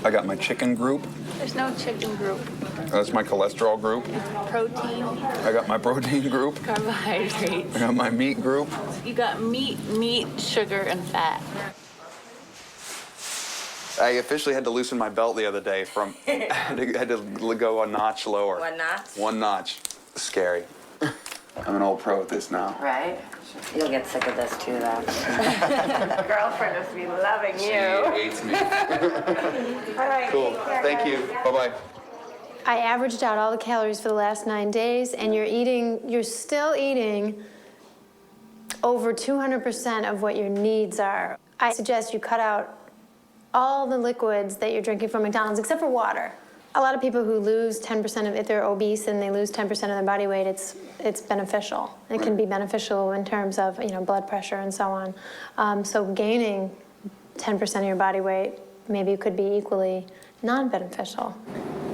I got my chicken group. There's no chicken group. That's my cholesterol group. Protein. I got my protein group. Carbohydrates. I got my meat group. You got meat, sugar, and fat. I officially had to loosen my belt the other day from, I had to go a notch lower. One notch? One notch. Scary. I'm an old pro at this now. Right. You'll get sick of this too, though. Girlfriend must be loving you. She hates me. All right. Cool. Thank you. Bye-bye. I averaged out all the calories for the last 9 days, and you're still eating over 200% of what your needs are. I suggest you cut out all the liquids that you're drinking from McDonald's, except for water. A lot of people who lose 10% of, if they're obese and they lose 10% of their body weight, it's beneficial. It can be beneficial in terms of, blood pressure and so on. So gaining 10% of your body weight maybe could be equally non-beneficial.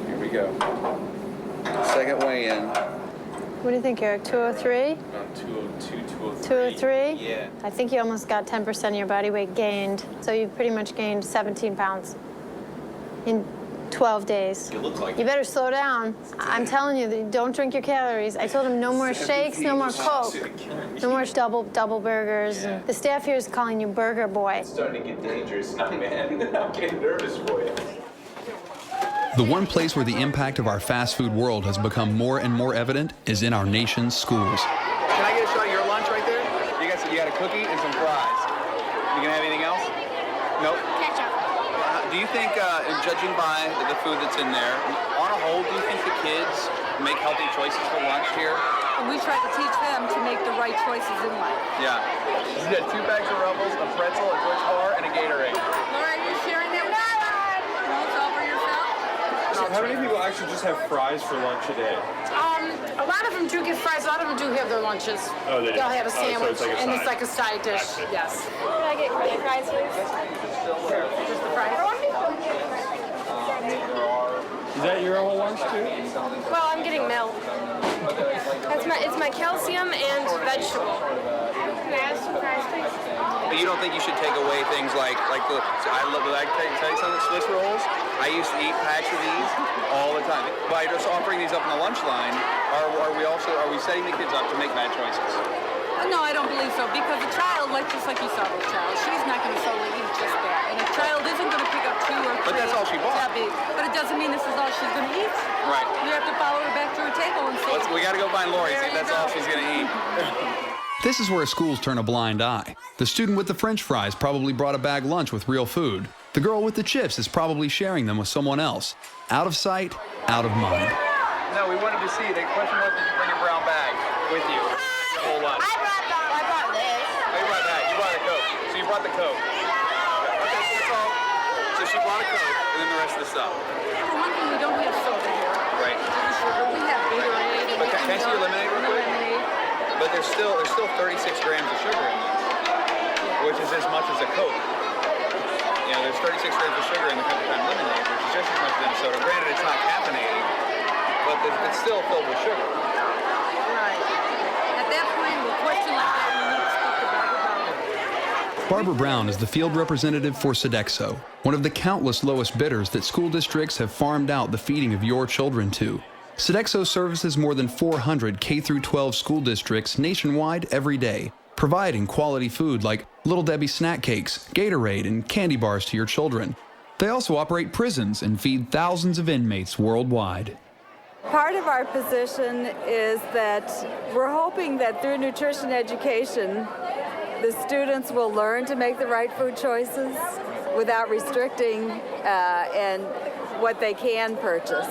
Here we go. Second weigh-in. What do you think, Eric? 203? 202, 203. 203? Yeah. I think you almost got 10% of your body weight gained. So you pretty much gained 17 pounds in 12 days. You look like You it. better slow down. I'm telling you, don't drink your calories. I told him no more shakes, no more Coke, no more double burgers. Yeah. And the staff here is calling you Burger Boy. It's starting to get dangerous now, man. I'm getting nervous for you. The one place where the impact of our fast food world has become more and more evident is in our nation's schools. Can I get a shot of your lunch right there? You got a cookie and some fries. You gonna have anything else? Nope. Ketchup. Do you think, judging by the food that's in there, on a whole, do you think the kids make healthy choices for lunch here? And we try to teach them to make the right choices in life. Yeah. You got 2 bags of Rebels, a pretzel, a Twix bar, and a Gatorade. Laura, are you sharing that with us? No, it's all for yourself? How many people actually just have fries for lunch a day? A lot of them do get fries. A lot of them do have their lunches. Oh, they do? They'll have a Oh, so sandwich, it's like a and side. it's like a side dish. Gotcha. Yes. Can I get curly fries, please? Just the fries. Is that your whole lunch too? Well, I'm getting milk. It's my calcium and vegetable. Can I ask some fries, please? But you don't think you should take away things like the, I tell you something, Swiss rolls? I used to eat packs of these all the time. By just offering these up in the lunch line, are we setting the kids up to make bad choices? No, I don't believe so, because a child, just like you saw this child, she's not going to solely eat just that. And a child isn't going to pick up 2 or 3. But that's all she bought. That big. But it doesn't mean this is all she's going to eat. Right. You have to follow her back to her table and say, We got to go find Lori, see if that's all she's going to eat. This is where schools turn a blind eye. The student with the French fries probably brought a bag lunch with real food. The girl with the chips is probably sharing them with someone else. Out of sight, out of mind. No, we wanted to see. The question was, did you bring your brown bag with you? Your whole lunch. I brought this. Oh, you brought that. You brought a Coke. So you brought the Coke. Okay, so that's all. So she brought a Coke, and then the rest of the stuff. for one thing, we don't have soda here. Right. Sugar. We have Gatorade. But can I see your lemonade real quick? Lemonade. But there's still 36 grams of sugar in there, which is as much as a Coke. There's 36 grams of sugar in the Country Time lemonade, which is just as much as in soda. Granted, it's not caffeinated, but it's still filled with sugar. Right. At that point, with a question like that, we need to speak to Barbara Brown. Barbara Brown is the field representative for Sodexo, one of the countless lowest bidders that school districts have farmed out the feeding of your children to. Sodexo services more than 400 K-12 school districts nationwide every day, providing quality food like Little Debbie snack cakes, Gatorade, and candy bars to your children. They also operate prisons and feed thousands of inmates worldwide. Part of our position is that we're hoping that through nutrition education, the students will learn to make the right food choices without restricting and what they can purchase.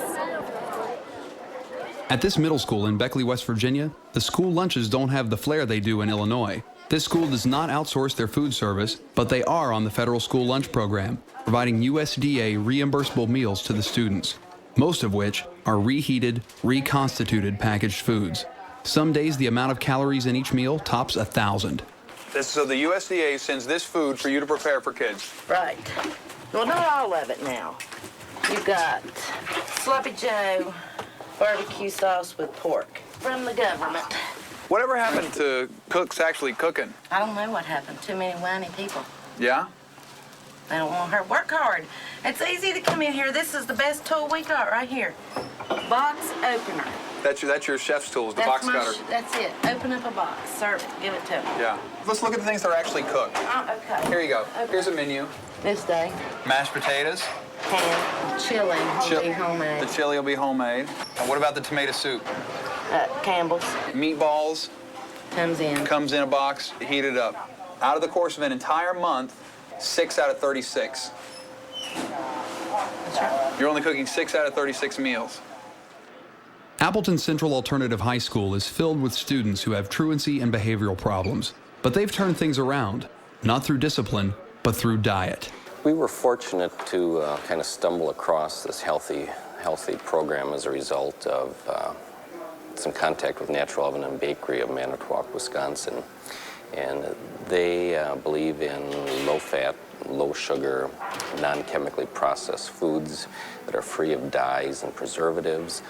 At this middle school in Beckley, West Virginia, the school lunches don't have the flair they do in Illinois. This school does not outsource their food service, but they are on the federal school lunch program, providing USDA reimbursable meals to the students, most of which are reheated, reconstituted packaged foods. Some days the amount of calories in each meal tops 1,000. So the USDA sends this food for you to prepare for kids. Right. Well, not all of it now. You've got Sloppy Joe barbecue sauce with pork from the government. Whatever happened to cooks actually cooking? I don't know what happened. Too many whiny people. Yeah? They don't want her to work hard. It's easy to come in here. This is the best tool we got right here. Box opener. That's your chef's tools, the box cutter. That's it. Open up a box. Serve it. Give it to them. Yeah. Let's look at the things that are actually cooked. Oh, okay. Here you go. Okay. Here's a menu. This day, Mashed potatoes. ham, chili, will be homemade. The chili will be homemade. And what about the tomato soup? Campbell's Meatballs comes in a box, heated up. Out of the course of an entire month, 6 out of 36. That's right. You're only cooking 6 out of 36 meals. Appleton Central Alternative High School is filled with students who have truancy and behavioral problems. But they've turned things around, not through discipline, but through diet. We were fortunate to kind of stumble across this healthy program as a result of some contact with Natural Oven and Bakery of Manitowoc, Wisconsin. And they believe in low-fat, low-sugar, non-chemically processed foods that are free of dyes and preservatives,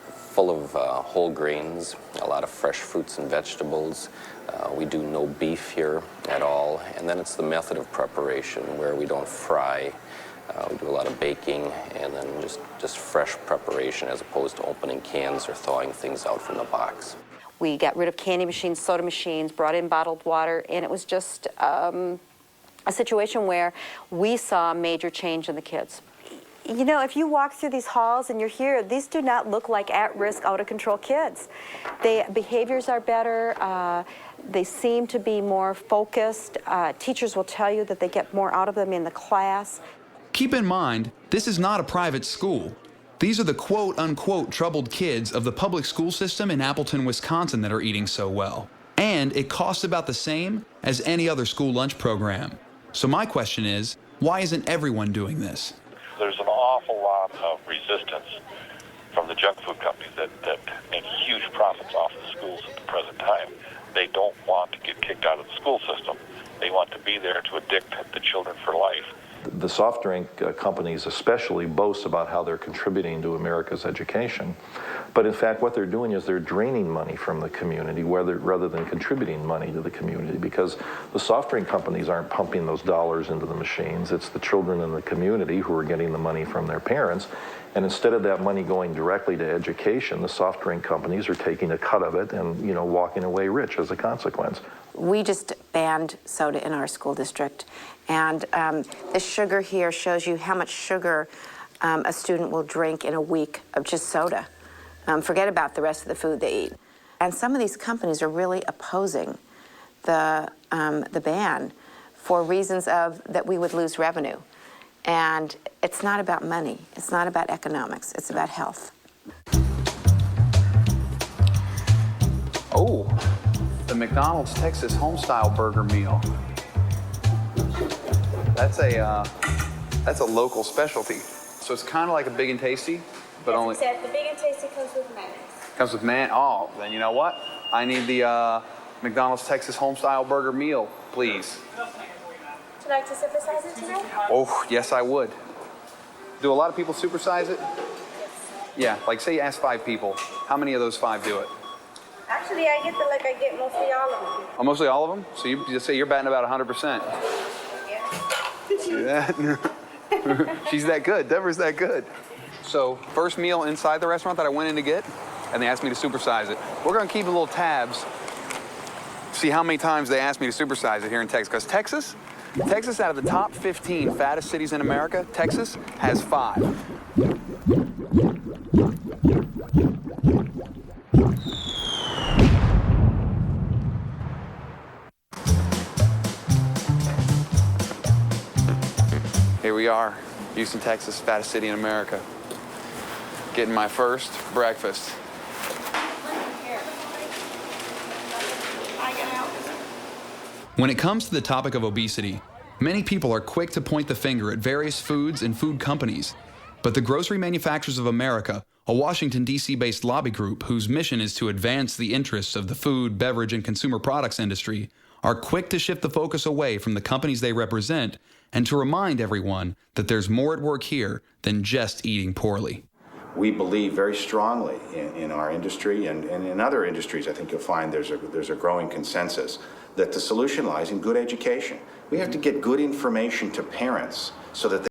full of whole grains, a lot of fresh fruits and vegetables. We do no beef here at all. And then it's the method of preparation where we don't fry. We do a lot of baking and then just fresh preparation as opposed to opening cans or thawing things out from the box. We got rid of candy machines, soda machines, brought in bottled water, and it was just a situation where we saw a major change in the kids. You know, if you walk through these halls and you're here, these do not look like at-risk, out-of-control kids. Behaviors are better. They seem to be more focused. Teachers will tell you that they get more out of them in the class. Keep in mind, this is not a private school. These are the quote-unquote troubled kids of the public school system in Appleton, Wisconsin that are eating so well. And it costs about the same as any other school lunch program. So my question is, why isn't everyone doing this? There's an awful lot of resistance from the junk food companies that make huge profits off the schools at the present time. They don't want to get kicked out of the school system. They want to be there to addict the children for life. The soft drink companies especially boast about how they're contributing to America's education. But in fact, what they're doing is they're draining money from the community rather than contributing money to the community, because the soft drink companies aren't pumping those dollars into the machines. It's the children in the community who are getting the money from their parents. And instead of that money going directly to education, the soft drink companies are taking a cut of it and, you know, walking away rich as a consequence. We just banned soda in our school district, and the sugar here shows you how much sugar a student will drink in a week of just soda. Forget about the rest of the food they eat. And some of these companies are really opposing the ban for reasons of that we would lose revenue. And it's not about money. It's not about economics. It's about health. Oh, the McDonald's Texas Homestyle Burger Meal. That's a local specialty. So it's kind of like a Big and Tasty, but only. Except the Big and Tasty comes with mayonnaise. Comes with oh, then you know what? I need the McDonald's Texas Homestyle Burger Meal, please. Would you like to supersize it tonight? Oh, yes, I would. Do a lot of people supersize it? Yes. Yeah, like say you ask 5 people. How many of those 5 do it? Actually, I get mostly all of them. Oh, mostly all of them? So you just say you're batting about 100%. Yeah. See that? She's that good. Deborah's that good. So first meal inside the restaurant that I went in to get, and they asked me to supersize it. We're going to keep little tabs, see how many times they asked me to supersize it here in Texas. Because Texas, out of the top 15 fattest cities in America, Texas has 5. Here we are, Houston, Texas, fattest city in America. Getting my first breakfast. When it comes to the topic of obesity, many people are quick to point the finger at various foods and food companies. But the Grocery Manufacturers of America, a Washington, D.C.-based lobby group whose mission is to advance the interests of the food, beverage, and consumer products industry, are quick to shift the focus away from the companies they represent and to remind everyone that there's more at work here than just eating poorly. We believe very strongly in our industry and in other industries. I think you'll find there's a growing consensus that the solution lies in good education. We have to get good information to parents so that